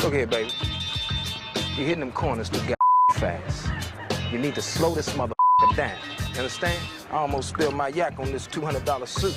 Look here, baby. You're hitting them corners too fast. You need to slow this mother down. You understand? I almost spilled my yak on this $200 suit.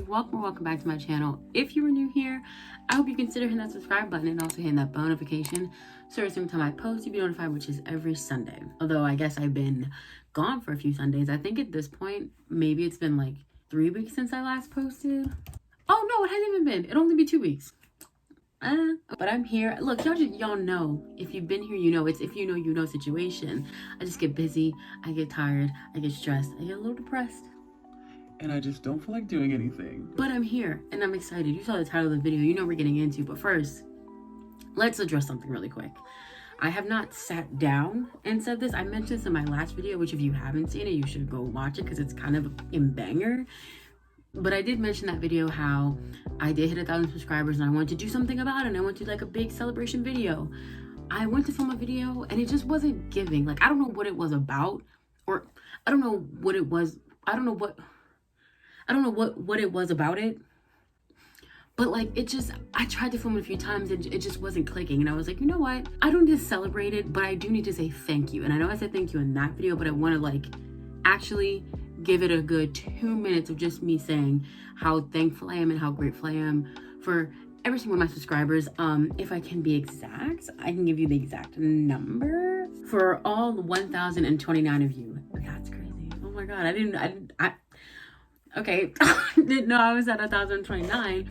Welcome back to my channel. If you are new here, I hope you consider hitting that subscribe button and also hitting that bell notification so every time I post, you'll be notified, which is every Sunday. Although I guess I've been gone for a few Sundays. I think at this point, maybe it's been like 3 weeks since I last posted. Oh no, it hasn't even been. It'll only be 2 weeks. But I'm here. Look, y'all know. If you've been here, you know. It's if you know, you know situation. I just get busy. I get tired. I get stressed. I get a little depressed. And I just don't feel like doing anything. But I'm here and I'm excited. You saw the title of the video, you know we're getting into, but first, let's address something really quick. I have not sat down and said this. I mentioned this in my last video, which if you haven't seen it, you should go watch it because it's kind of a banger. But I did mention that video how I did hit 1,000 subscribers and I wanted to do something about it, and I went to like a big celebration video. I went to film a video and it just wasn't giving. Like, I don't know what it was about, or I don't know what it was. I don't know what it was about it, but like it just, I tried to film it a few times and it just wasn't clicking, and I was like, you know what, I don't need to celebrate it, but I do need to say thank you. And I know I said thank you in that video, but I want to like actually give it a good 2 minutes of just me saying how thankful I am and how grateful I am for every single one of my subscribers. If I can be exact, I can give you the exact number for all 1,029 of you. That's crazy. Oh my god, okay, didn't know I was at 1,029,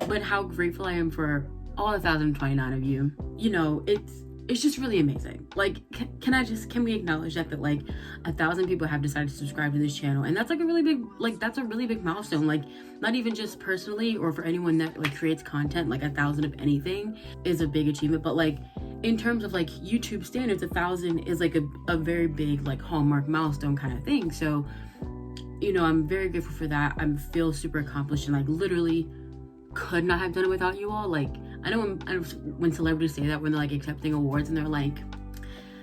but how grateful I am for all 1,029 of you. You know, it's just really amazing. Like, can we acknowledge that like 1,000 people have decided to subscribe to this channel, and that's like a really big, like that's a really big milestone. Like, not even just personally or for anyone that like creates content, like 1,000 of anything is a big achievement, but like in terms of like YouTube standards, 1,000 is like a very big like hallmark milestone kind of thing. So, you know, I'm very grateful for that. I feel super accomplished and like literally could not have done it without you all. Like, I know when celebrities say that when they're like accepting awards and they're like,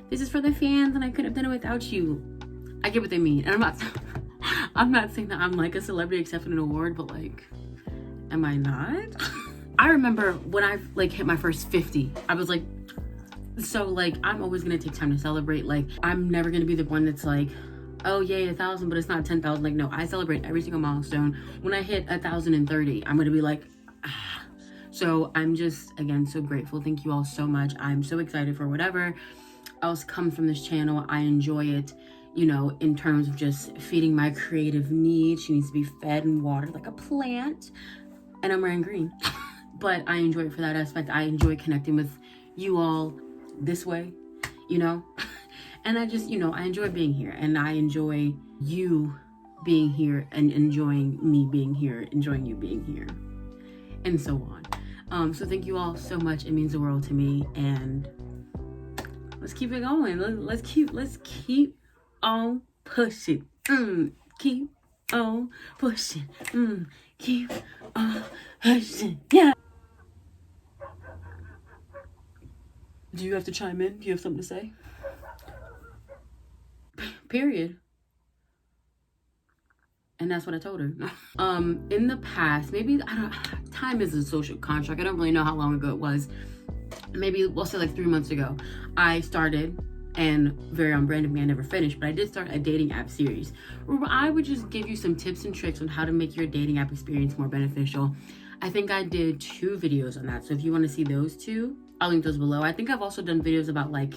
this is for the fans and I couldn't have done it without you. I get what they mean. And I'm not saying that I'm like a celebrity accepting an award, but like, am I not? I remember when I like hit my first 50, I was like, so like, I'm always gonna take time to celebrate. Like, I'm never gonna be the one that's like, oh yay, 1,000, but it's not 10,000. Like, no, I celebrate every single milestone. When I hit 1,030, I'm gonna be like, ah. So I'm just, again, so grateful. Thank you all so much. I'm so excited for whatever else comes from this channel. I enjoy it, you know, in terms of just feeding my creative needs. She needs to be fed and watered like a plant, and I'm wearing green. But I enjoy it for that aspect. I enjoy connecting with you all this way, you know. And I just, you know, I enjoy being here, and I enjoy you being here and enjoying me being here, enjoying you being here, and so on. So thank you all so much. It means the world to me, and let's keep it going. Let's keep on pushing. Keep on pushing. Keep on pushing. Yeah. Do you have to chime in? Do you have something to say? Period. And that's what I told her. In the past, maybe, time is a social construct. I don't really know how long ago it was. Maybe we'll say like 3 months ago, I started, and very on brand of me, I never finished, but I did start a dating app series where I would just give you some tips and tricks on how to make your dating app experience more beneficial. I think I did 2 videos on that. So if you want to see those 2, I'll link those below. I think I've also done videos about like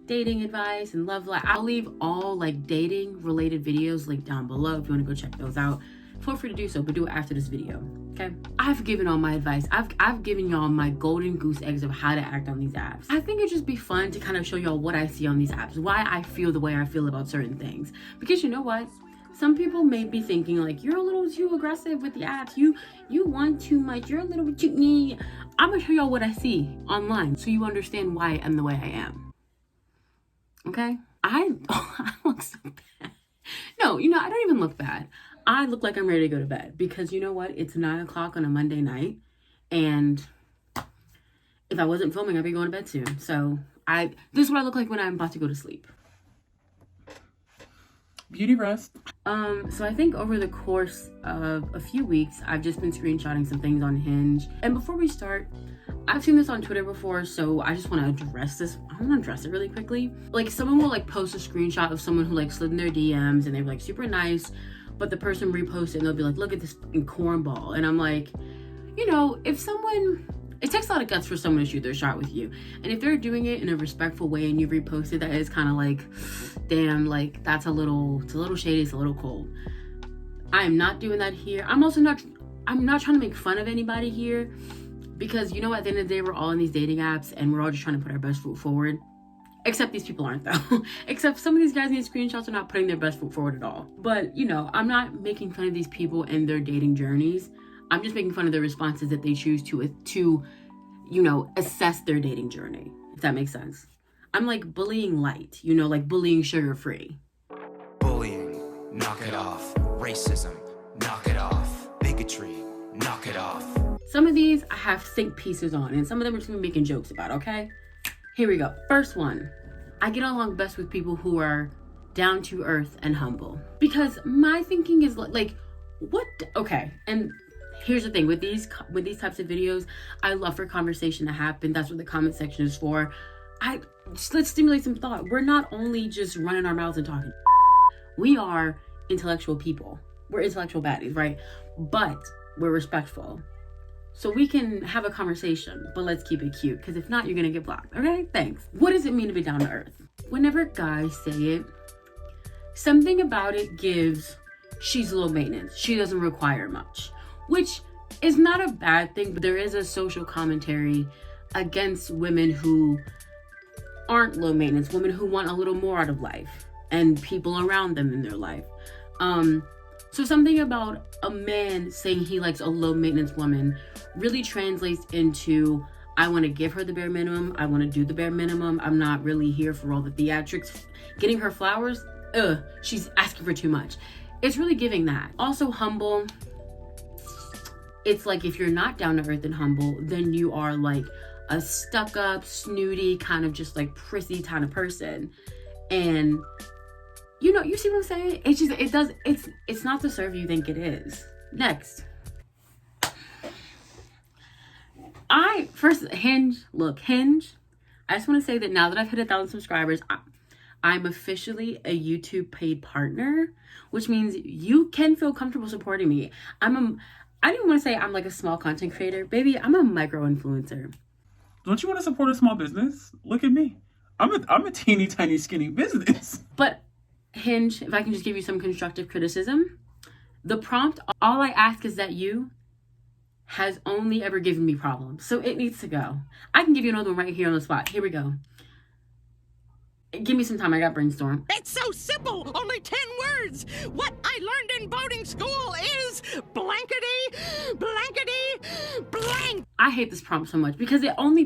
dating advice and love life. I'll leave all like dating related videos linked down below if you want to go check those out. Feel free to do so, but do it after this video, okay? I've given all my advice. I've given y'all my golden goose eggs of how to act on these apps. I think it'd just be fun to kind of show y'all what I see on these apps, why I feel the way I feel about certain things. Because you know what? Some people may be thinking like, you're a little too aggressive with the apps. You want too much. You're a little bit too... I'm gonna show y'all what I see online so you understand why I am the way I am. Okay, I look so bad. No, you know, I don't even look bad. I look like I'm ready to go to bed because you know what? It's 9 o'clock on a Monday night And if I wasn't filming, I'd be going to bed soon. So this is what I look like when I'm about to go to sleep. Beauty rest. So I think over the course of a few weeks, I've just been screenshotting some things on Hinge. And before we start, I've seen this on Twitter before, so I just want to address this. I want to address it really quickly. Like, someone will like post a screenshot of someone who like slid in their DMs and they're like super nice, but the person reposts it and they'll be like, look at this fucking cornball. And I'm like, you know, if someone, it takes a lot of guts for someone to shoot their shot with you. And if they're doing it in a respectful way and you repost it, that is kind of like, damn, like it's a little shady, it's a little cold. I am not doing that here. I'm not trying to make fun of anybody here, because, you know, at the end of the day, we're all in these dating apps and we're all just trying to put our best foot forward. Except these people aren't, though. Except some of these guys in these screenshots are not putting their best foot forward at all. But, you know, I'm not making fun of these people and their dating journeys. I'm just making fun of the responses that they choose to, you know, assess their dating journey, if that makes sense. I'm like bullying light, you know, like bullying sugar-free. Bullying, knock it off. Racism, knock it off. Bigotry, knock it off. Some of these I have think pieces on, and some of them are just gonna be making jokes about, okay? Here we go. First one. I get along best with people who are down to earth and humble. Because my thinking is like, what? Okay, and here's the thing, with these types of videos, I love for conversation to happen. That's what the comment section is for. Let's stimulate some thought. We're not only just running our mouths and talking. We are intellectual people. We're intellectual baddies, right? But we're respectful. So we can have a conversation, but let's keep it cute, because if not, you're gonna get blocked, okay? Thanks. What does it mean to be down to earth? Whenever guys say it, something about it gives, she's low maintenance. She doesn't require much, which is not a bad thing, but there is a social commentary against women who aren't low maintenance, women who want a little more out of life and people around them in their life. So something about a man saying he likes a low maintenance woman really translates into, I want to give her the bare minimum. I want to do the bare minimum. I'm not really here for all the theatrics. Getting her flowers, she's asking for too much. It's really giving that. Also humble. It's like, if you're not down to earth and humble, then you are like a stuck up, snooty, kind of just like prissy kind of person. And you know, you see what I'm saying? It's not the serve you think it is. Next. Hinge. I just want to say that now that I've hit 1,000 subscribers, I'm officially a YouTube paid partner, which means you can feel comfortable supporting me. I didn't want to say I'm like a small content creator. Baby, I'm a micro influencer. Don't you want to support a small business? Look at me. I'm a teeny tiny skinny business. But Hinge, if I can just give you some constructive criticism, the prompt, all I ask is that you, has only ever given me problems. So it needs to go. I can give you another one right here on the spot. Here we go. Give me some time. I got brainstorm. It's so simple. Only 10 words. What I learned in boarding school is blankety, blankety, blank. I hate this prompt so much because it only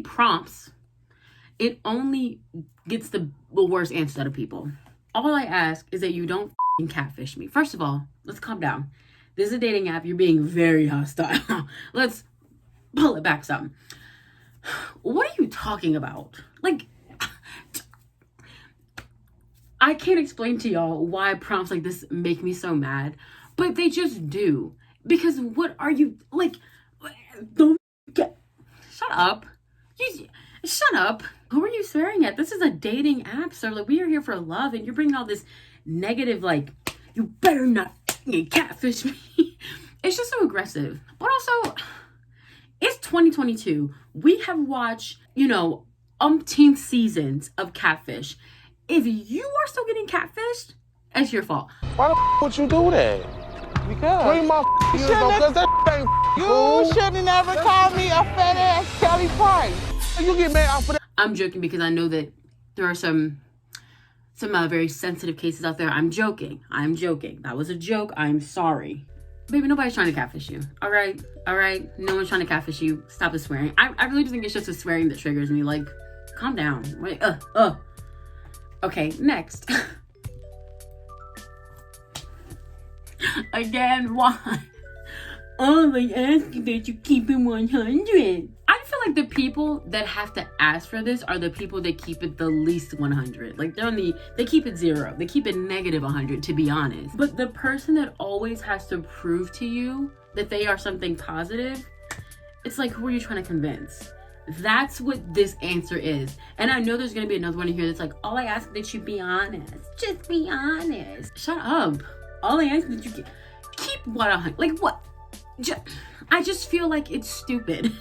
gets the worst answers out of people. All I ask is that you don't catfish me. First of all, let's calm down. This is a dating app. You're being very hostile. Let's pull it back some. What are you talking about? Like, I can't explain to y'all why prompts like this make me so mad, but they just do. Because what are you, like, don't get, shut up. Shut up. Who are you swearing at? This is a dating app, sir. Like, we are here for love, and you're bringing all this negative, like, you better not catfish me. It's just so aggressive. But also, it's 2022. We have watched, umpteen seasons of catfish. If you are still getting catfished, it's your fault. Why the would you do that? Because 3 more years ago, because that ain't cool. you should have never called me a fat ass Kelly Price. You get mad off of that. I'm joking because I know that there are some very sensitive cases out there. I'm joking. That was a joke. I'm sorry. Baby, nobody's trying to catfish you. All right? No one's trying to catfish you. Stop the swearing. I really do think it's just the swearing that triggers me. Like, calm down. Wait, Okay, next. Again, why? all I ask is that you keep it 100. I feel like the people that have to ask for this are the people that keep it the least 100. Like they keep it 0. They keep it negative 100, to be honest. But the person that always has to prove to you that they are something positive, it's like, who are you trying to convince? That's what this answer is. And I know there's gonna be another one in here that's like, all I ask is that you be honest. Just be honest. Shut up. All I ask is that you keep 100. Like what? I just feel like it's stupid.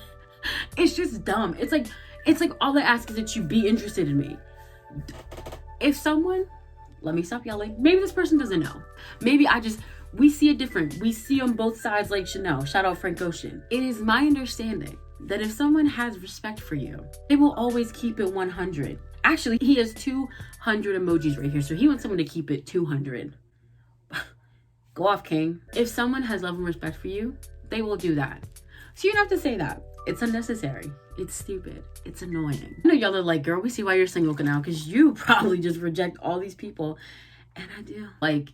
It's just dumb. It's like all I ask is that you be interested in me. If someone, let me stop yelling. Maybe this person doesn't know. Maybe we see it different. We see on both sides like Chanel. Shout out Frank Ocean. It is my understanding that if someone has respect for you, they will always keep it 100. Actually, he has 200 emojis right here. So he wants someone to keep it 200. Go off, King. If someone has love and respect for you, they will do that. So you don't have to say that. It's unnecessary. It's stupid. It's annoying. I know y'all are like, girl, we see why you're single now, because you probably just reject all these people. And I do. Like,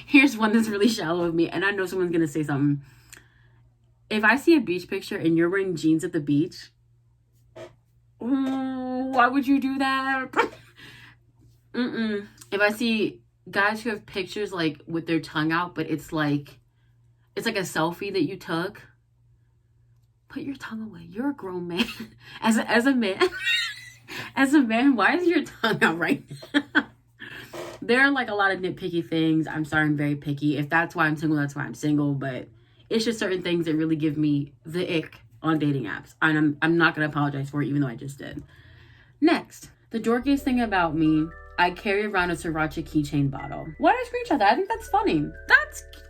here's one that's really shallow of me, and I know someone's gonna say something. If I see a beach picture and you're wearing jeans at the beach, why would you do that? If I see guys who have pictures like with their tongue out, but it's like a selfie that you took, put your tongue away. You're a grown man. As a man, as a man, why is your tongue out right now? There are like a lot of nitpicky things. I'm sorry, I'm very picky. If that's why I'm single, that's why I'm single. But it's just certain things that really give me the ick on dating apps. And I'm not going to apologize for it, even though I just did. Next, the dorkiest thing about me, I carry around a Sriracha keychain bottle. Why did I screenshot that? I think that's funny.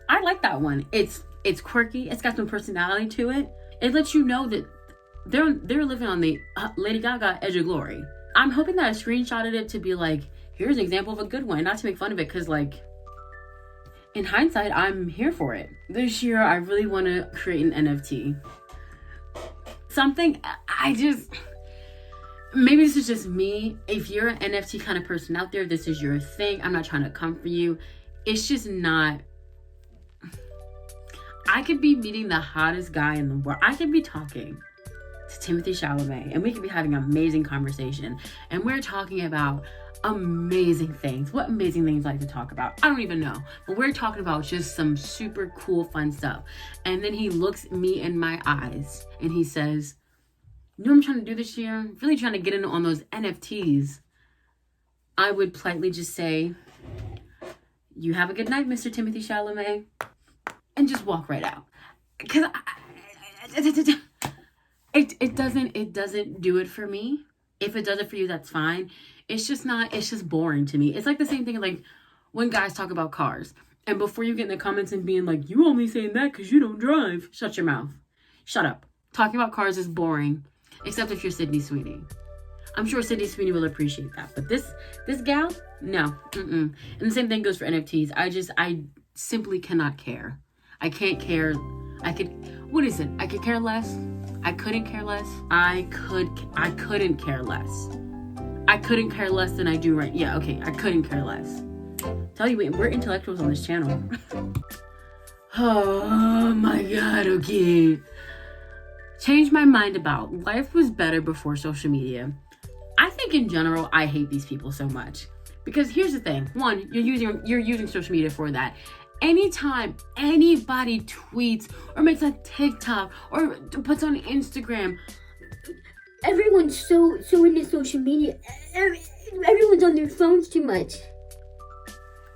I like that one. It's quirky. It's got some personality to it. It lets you know that they're living on the Lady Gaga edge of glory. I'm hoping that I screenshotted it to be like, here's an example of a good one, not to make fun of it, because like, in hindsight, I'm here for it. This year, I really want to create an NFT. Something, maybe this is just me. If you're an NFT kind of person out there, this is your thing. I'm not trying to come for you. It's just not. I could be meeting the hottest guy in the world. I could be talking to Timothy Chalamet, and we could be having an amazing conversation. And we're talking about amazing things. What amazing things I like to talk about? I don't even know. But we're talking about just some super cool, fun stuff. And then he looks me in my eyes and he says, you know what I'm trying to do this year? I'm really trying to get in on those NFTs. I would politely just say, you have a good night, Mr. Timothy Chalamet. And just walk right out. Because it doesn't do it for me. If it does it for you, that's fine. It's just boring to me. It's like the same thing like when guys talk about cars. And before you get in the comments and being like, you only saying that because you don't drive. Shut your mouth. Shut up. Talking about cars is boring. Except if you're Sydney Sweeney. I'm sure Sydney Sweeney will appreciate that. But this gal, no. And the same thing goes for NFTs. I simply cannot care. I can't care. What is it? I could care less. I couldn't care less. I couldn't care less. I couldn't care less than I do right. Yeah, okay. I couldn't care less. Tell you, we're intellectuals on this channel. Oh my God, okay. Changed my mind about life was better before social media. I think in general, I hate these people so much. Because here's the thing. One, you're using social media for that. Anytime anybody tweets or makes a TikTok or puts on Instagram, everyone's so into social media. Everyone's on their phones too much.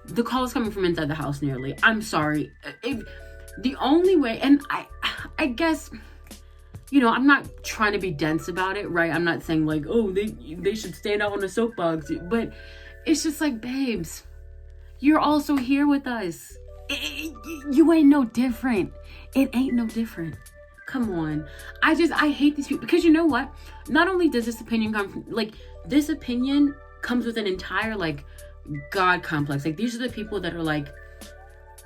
The call is coming from inside the house nearly. I'm sorry. The only way, and I guess, you know, I'm not trying to be dense about it, right? I'm not saying like, oh, they should stand out on a soapbox. But it's just like, babes, you're also here with us. You ain't no different. It ain't no different. Come on. I hate these people because you know what? Not only does this opinion come from, like, this opinion comes with an entire, like, God complex. Like, these are the people that are like,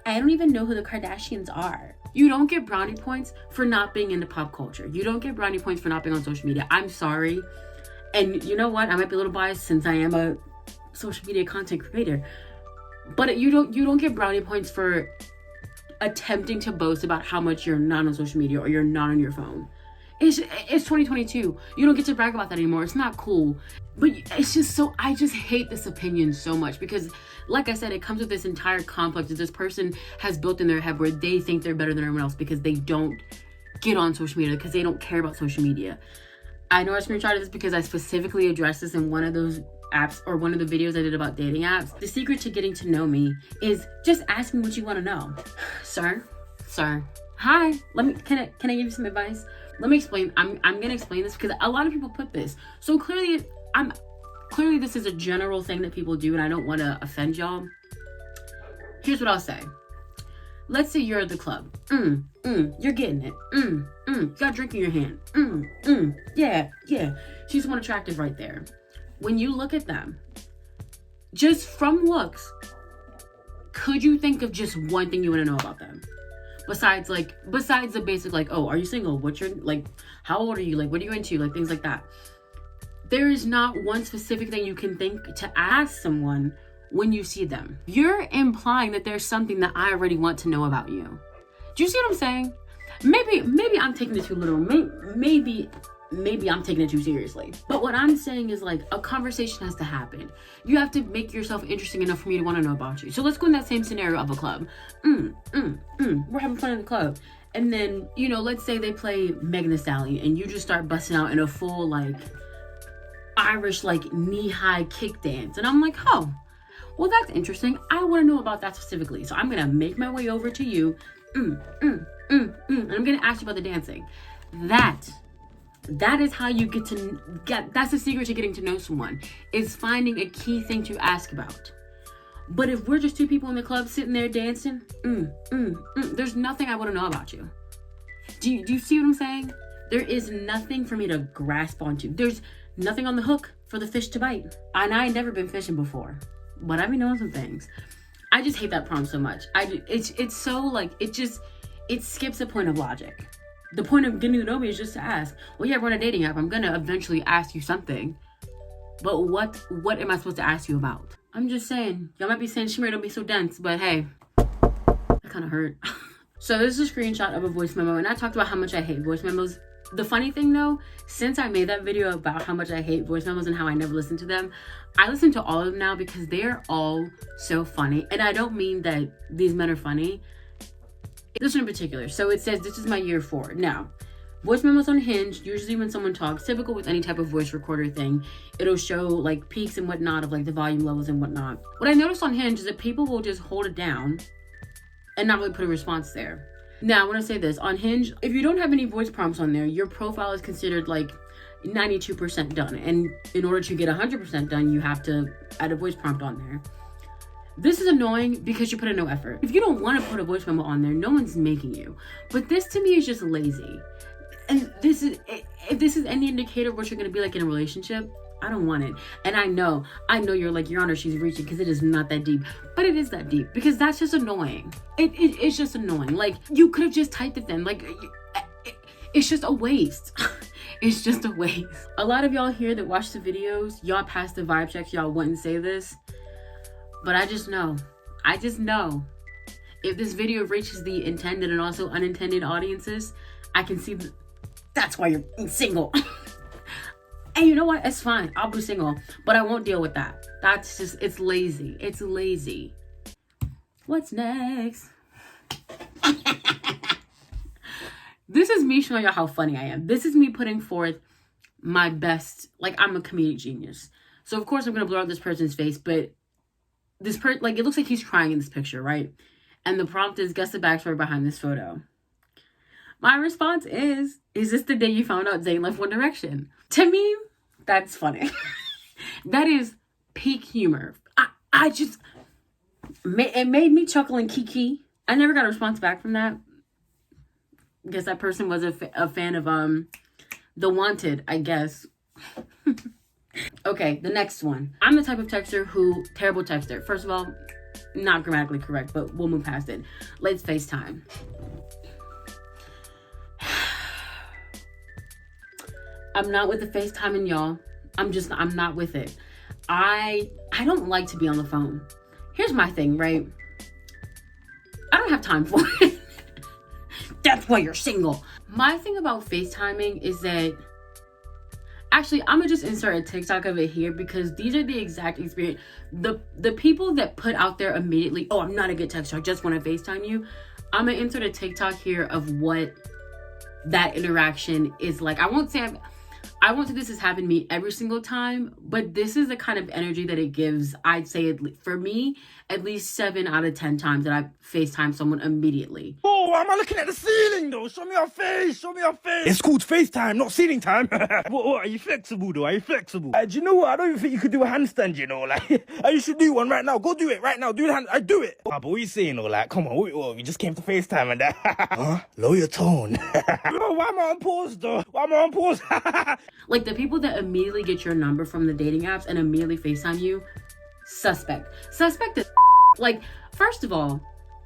I don't even know who the Kardashians are. You don't get brownie points for not being into pop culture. You don't get brownie points for not being on social media. I'm sorry. And you know what? I might be a little biased since I am a social media content creator. But you don't get brownie points for attempting to boast about how much you're not on social media or you're not on your phone. It's 2022. You don't get to brag about that anymore. It's not cool. But it's just so, I just hate this opinion so much because, like I said, it comes with this entire complex that this person has built in their head where they think they're better than everyone else because they don't get on social media, because they don't care about social media. I know I screenshotted this because I specifically addressed this in one of those apps or one of the videos I did about dating apps. The secret to getting to know me is just ask me what you want to know. Sir, hi, can I give you some advice? Let me explain. I'm gonna explain this because a lot of people put this. So clearly this is a general thing that people do, and I don't want to offend y'all. Here's what I'll say. Let's say you're at the club. You're getting it. You got a drink in your hand. Yeah. She's one attractive right there. When you look at them, just from looks, could you think of just one thing you want to know about them? Besides the basic, like, oh, are you single? What's your, like, how old are you? Like, what are you into? Like, things like that. There is not one specific thing you can think to ask someone when you see them. You're implying that there's something that I already want to know about you. Do you see what I'm saying? Maybe I'm taking it too literal. Maybe I'm taking it too seriously. But what I'm saying is, like, a conversation has to happen. You have to make yourself interesting enough for me to want to know about you. So let's go in that same scenario of a club. We're having fun in the club. And then, you know, let's say they play Megan Thee Stallion and you just start busting out in a full, like, Irish, like, knee-high kick dance. And I'm like, oh, well, that's interesting. I want to know about that specifically. So I'm going to make my way over to you. And I'm going to ask you about the dancing. That is how you that's the secret to getting to know someone, is finding a key thing to ask about. But if we're just two people in the club sitting there dancing, there's nothing I want to know about you. Do you see what I'm saying? There is nothing for me to grasp onto. There's nothing on the hook for the fish to bite. And I ain't never been fishing before, but I've been knowing some things. I just hate that prompt so much. It's so, like, it skips the point of logic. The point of getting to know me is just to ask. Well, yeah, we're on a dating app. I'm gonna eventually ask you something. But what am I supposed to ask you about? I'm just saying. Y'all might be saying, Shookmira, don't be so dense. But hey, that kind of hurt. So this is a screenshot of a voice memo. And I talked about how much I hate voice memos. The funny thing, though, since I made that video about how much I hate voice memos and how I never listen to them, I listen to all of them now because they're all so funny. And I don't mean that these men are funny. This one in particular. So it says, this is my year 4. Now, voice memos on Hinge, usually when someone talks, typical with any type of voice recorder thing, it'll show, like, peaks and whatnot of, like, the volume levels and whatnot. What I noticed on Hinge is that people will just hold it down and not really put a response there. Now, I want to say this. On Hinge, if you don't have any voice prompts on there, your profile is considered, like, 92% done. And in order to get 100% done, you have to add a voice prompt on there. This is annoying because you put in no effort. If you don't want to put a voice memo on there, no one's making you. But this to me is just lazy. And if this is any indicator of what you're going to be like in a relationship, I don't want it. And I know you're like, Your Honor, she's reaching, because it is not that deep. But it is that deep because that's just annoying. It's just annoying. Like, you could have just typed it then. Like, it's just a waste. It's just a waste. A lot of y'all here that watch the videos, y'all pass the vibe checks, y'all wouldn't say this. But I just know if this video reaches the intended and also unintended audiences, I can see that's why you're single. And you know what? It's fine. I'll be single, but I won't deal with that. That's just, it's lazy. It's lazy. What's next? This is me showing y'all how funny I am. This is me putting forth my best. Like, I'm a comedic genius. So of course I'm going to blur out this person's face, but like, it looks like he's crying in this picture, right? And the prompt is, guess the backstory behind this photo. My response is this the day you found out Zayn left One Direction? To me, that's funny. That is peak humor. It made me chuckle and kiki. I never got a response back from that. I guess that person was a fan of The Wanted, I guess. Okay, the next one. I'm the type of texter terrible texter. First of all, not grammatically correct, but we'll move past it. Let's FaceTime. I'm not with the FaceTiming, y'all. I'm not with it. I don't like to be on the phone. Here's my thing, right? I don't don't have time for it. That's why you're single. My thing about FaceTiming is that, actually, I'm gonna just insert a TikTok of it here because these are the exact experience. The people that put out there immediately, oh, I'm not a good texter, I just want to FaceTime you. I'm gonna insert a TikTok here of what that interaction is like. I won't say this has happened to me every single time, but this is the kind of energy that it gives. I'd say, for me, at least 7 out of 10 times that I FaceTime someone immediately. Oh, why am I looking at the ceiling though? Show me your face, show me your face. It's called FaceTime, not ceiling time. What, are you flexible though? Are you flexible? Do you know what? I don't even think you could do a handstand, you know, like, you should do one right now. Go do it right now. Do the hand, I do it. But what are you saying though? Like, come on, we just came to FaceTime and that. Huh? Lower your tone. Why am I on pause though? Why am I on pause? Like, the people that immediately get your number from the dating apps and immediately FaceTime you, suspect is like, first of all,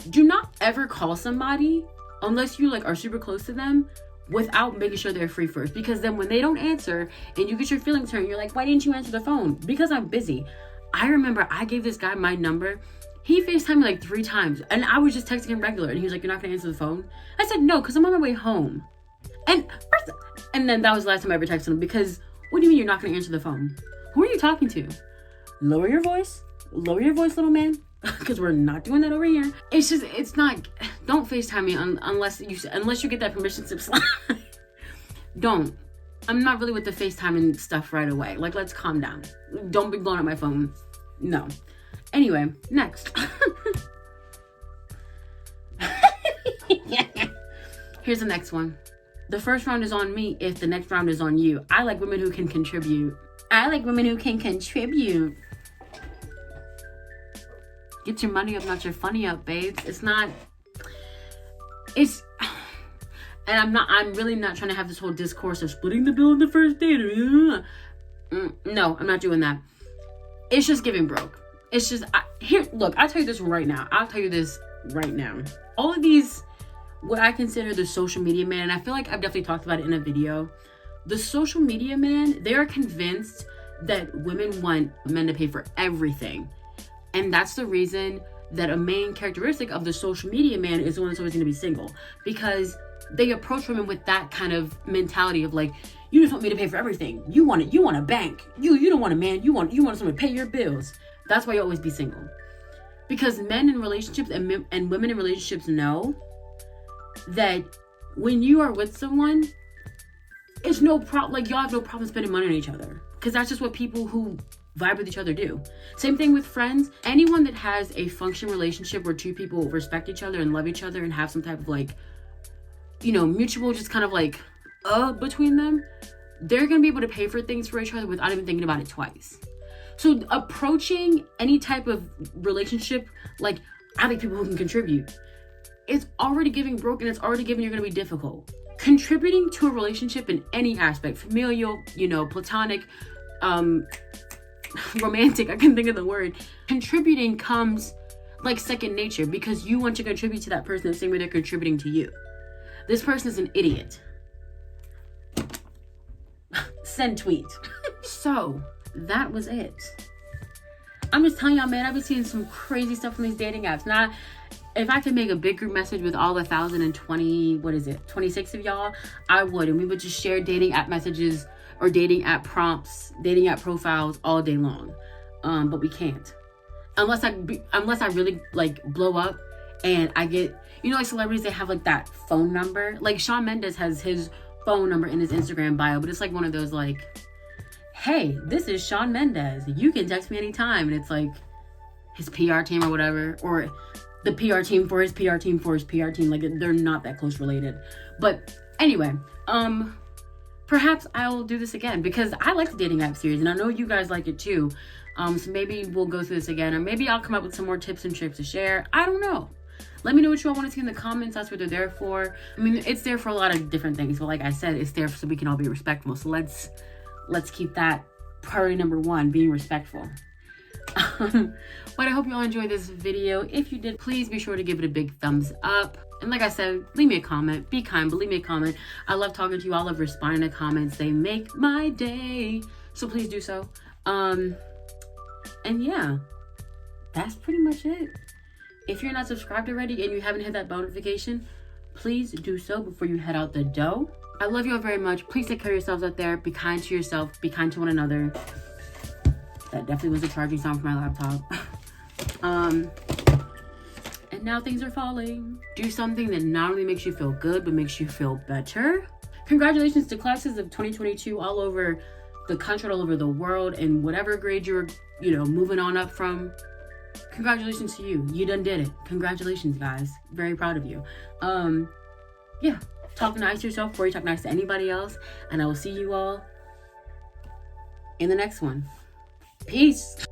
do not ever call somebody unless you like are super close to them without making sure they're free first, because then when they don't answer and you get your feelings hurt, you're like, why didn't you answer the phone? Because I'm busy. I remember I gave this guy my number. He FaceTimed me like 3 times and I was just texting him regular and he was like, you're not gonna answer the phone? I said, no, because I'm on my way home. And then that was the last time I ever texted him, because what do you mean you're not gonna answer the phone? Who are you talking to? Lower your voice, little man. Because we're not doing that over here. It's not, don't FaceTime me unless you get that permission slip slide. Don't. I'm not really with the FaceTiming stuff right away. Like, let's calm down. Don't be blowing up my phone. No. Anyway, next. Here's the next one. The first round is on me if the next round is on you. I like women who can contribute. Get your money up, not your funny up, babes. And I'm really not trying to have this whole discourse of splitting the bill on the first date. No, I'm not doing that. It's just giving broke. It's just, look, I'll tell you this right now. All of these, what I consider the social media man, and I feel like I've definitely talked about it in a video. The social media man, they are convinced that women want men to pay for everything. And that's the reason that a main characteristic of the social media man is the one that's always going to be single. Because they approach women with that kind of mentality of like, you just want me to pay for everything. You want a bank. You don't want a man. You want someone to pay your bills. That's why you always be single. Because men in relationships and women in relationships know that when you are with someone, it's no problem. Like, y'all have no problem spending money on each other. Because that's just what people who vibe with each other do. Same thing with friends. Anyone that has a function relationship where 2 people respect each other and love each other and have some type of like, mutual just kind of like between them, they're gonna be able to pay for things for each other without even thinking about it twice. So approaching any type of relationship like, I like people who can contribute, it's already giving broke and it's already giving you're gonna be difficult. Contributing to a relationship in any aspect, familial, platonic, romantic, I can think of the word. Contributing comes like second nature because you want to contribute to that person the same way they're contributing to you. This person is an idiot. Send tweet. So that was it. I'm just telling y'all, man, I've been seeing some crazy stuff on these dating apps. Now, if I could make a big group message with all 26 of y'all, I would. And we would just share dating app messages or dating app prompts, dating app profiles all day long. But we can't. Unless I really like blow up and I get, like celebrities, they have like that phone number. Like Shawn Mendes has his phone number in his Instagram bio, but it's like one of those like, hey, this is Shawn Mendes. You can text me anytime. And it's like his PR team or whatever, or the PR team for his PR team for his PR team. Like, they're not that close related. But anyway, perhaps I'll do this again because I like the dating app series and I know you guys like it too. So maybe we'll go through this again, or maybe I'll come up with some more tips and tricks to share. I don't know. Let me know what you all want to see in the comments. That's what they're there for. I mean, it's there for a lot of different things. But like I said, it's there so we can all be respectful. So let's keep that priority number 1, being respectful. But I hope you all enjoyed this video. If you did, please be sure to give it a big thumbs up. And like I said, leave me a comment. Be kind, but leave me a comment. I love talking to you. I love responding to comments. They make my day. So please do so. And yeah, that's pretty much it. If you're not subscribed already and you haven't hit that bell notification, please do so before you head out the door. I love you all very much. Please take care of yourselves out there. Be kind to yourself. Be kind to one another. That definitely was a charging sound for my laptop. And now things are falling. Do something that not only makes you feel good, but makes you feel better. Congratulations to classes of 2022 all over the country, all over the world, and whatever grade you're, moving on up from. Congratulations to you. You done did it. Congratulations, guys. Very proud of you. Yeah. Talk nice to yourself before you talk nice to anybody else. And I will see you all in the next one. Peace.